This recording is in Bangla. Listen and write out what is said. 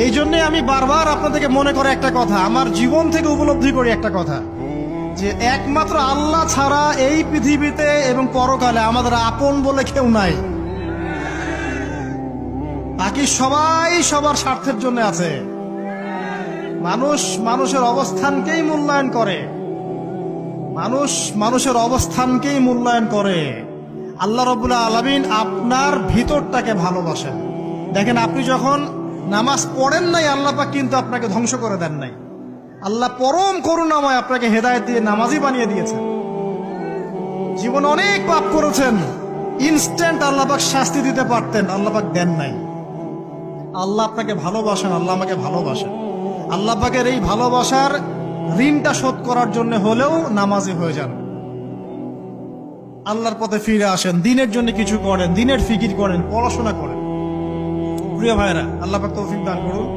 এই জন্যে আমি বারবার আপনাদেরকে মনে করে একটা কথা, আমার জীবন থেকে উপলব্ধি করি একটা কথা, যে একমাত্র আল্লাহ ছাড়া এই পৃথিবীতে এবং পরকালে আমাদের আপন বলে কেউ নাই। বাকি সবাই সবার স্বার্থের জন্য আছে। মানুষ মানুষের অবস্থানকেই মূল্যায়ন করে, মানুষ মানুষের অবস্থানকেই মূল্যায়ন করে। আল্লাহ রাব্বুল আলামিন আপনার ভিতরটাকে ভালোবাসেন। দেখেন, আপনি যখন নামাজ পড়েন নাই, আল্লাহ পাক কিন্তু আপনাকে ধ্বংস করে দেন নাই। আল্লাহ পরম করুণাময় আপনাকে হেদায়েত দিয়ে নামাজি বানিয়ে দিয়েছেন। জীবন অনেক পাপ করেছেন, ইনস্ট্যান্ট আল্লাহ পাক শাস্তি দিতে পারতেন, আল্লাহ পাক দেন নাই। আল্লাহ আপনাকে ভালোবাসেন, আল্লাহ আমাকে ভালোবাসেন। আল্লাহ পাকের এই ভালোবাসার ঋণটা শোধ করার জন্য হলেও নামাজি হয়ে যান, আল্লাহর পথে ফিরে আসেন, দিনের জন্য কিছু করেন, দিনের ফিকির করেন, পড়াশোনা করেন। প্রিয় ভাইরা, আল্লাহ পাক তৌফিক দান করুন।